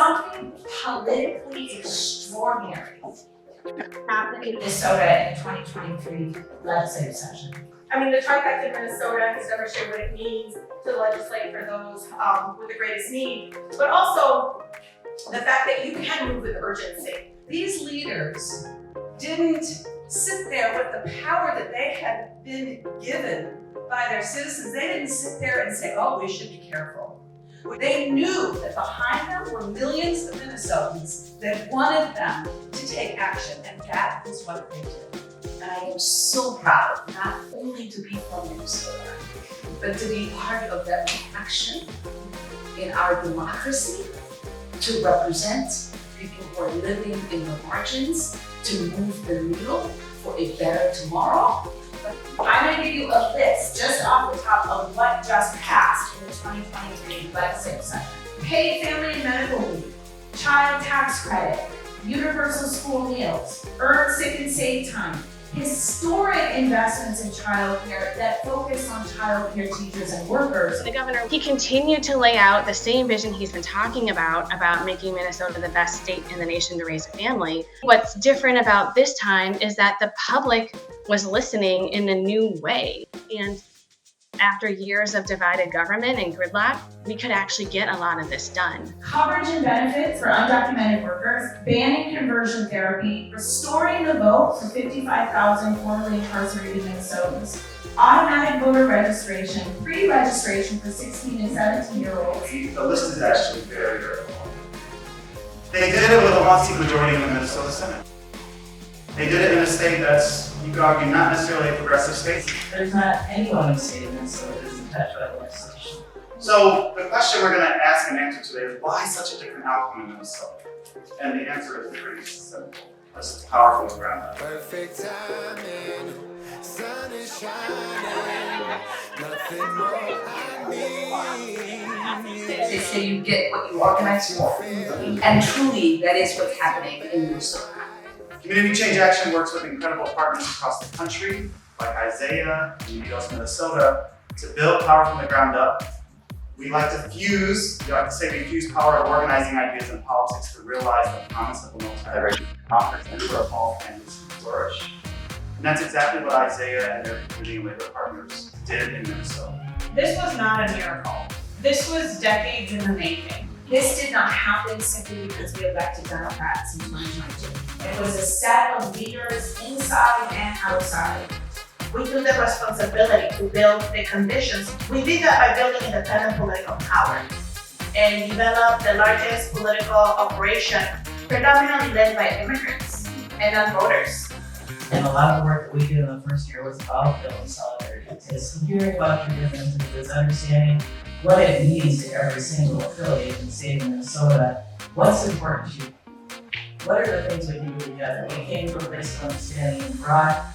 something politically extraordinary happened in Minnesota in 2023 legislative session. I mean, the trifecta in Minnesota has demonstrated what it means to legislate for those with the greatest need, but also the fact that you can move with urgency. These leaders didn't sit there with the power that they had been given by their citizens. They didn't sit there and say, oh, we should be careful. They knew that behind them were millions of Minnesotans that wanted them to take action, and that is what they did. And I am so proud, not only to be from Minnesota, but to be part of that action in our democracy, to represent people who are living in the margins, to move the needle for a better tomorrow. I'm going to give you a list just off the top of what just passed in the 2023 legislative session. Paid family and medical leave, child tax credit, universal school meals, earn sick and save time, historic investments in childcare that focus on childcare teachers and workers. The governor, he continued to lay out the same vision he's been talking about making Minnesota the best state in the nation to raise a family. What's different about this time is that the public was listening in a new way. And after years of divided government and gridlock, we could actually get a lot of this done. Coverage and benefits for undocumented workers, banning conversion therapy, restoring the vote for 55,000 formerly incarcerated Minnesotans, automatic voter registration, pre-registration for 16 and 17-year-olds. The list is actually very, very long. They did it with a one-seat majority in the Minnesota Senate. They did it in a state that's, you could argue, not necessarily a progressive state. There's not anyone in the state of Minnesota that isn't touched by the legislation. So the question we're going to ask and answer today is, why such a different outcome in Minnesota? And the answer is pretty simple. It's powerful and ground up. Perfect timing, sun is shining, nothing more I need. They say you get what you organize for. And truly, that is what's happening in Minnesota. Community Change Action works with incredible partners across the country, like ISAIAH and UnidosMN and ISAIAH, to build power from the ground up. We like to fuse power of organizing ideas and politics to realize the promise of a multi-generational conference and for all families to flourish. And that's exactly what ISAIAH and their community and labor partners did in Minnesota. This was not a miracle. This was decades in the making. This did not happen simply because we elected Democrats in 2022. It was a set of leaders inside and outside. We took the responsibility to build the conditions. We did that by building independent political power and developed the largest political operation, predominantly led by immigrants and non-voters. And a lot of the work that we did in the first year was about building solidarity. It's hearing about your differences, it's understanding what it means to every single affiliate in the state of Minnesota. What's important to you? What are the things we can do together? We came to a place of understanding and brought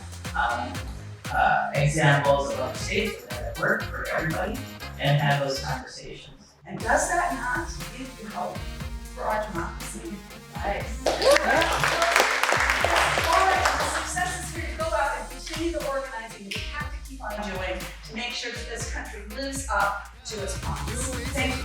examples of other states that work for everybody and have those conversations. And does that not give you hope for our democracy? Right. All right, the success is here to go out and continue the organizing that we have to keep on doing to make sure that this country lives up to its promise. Thank you.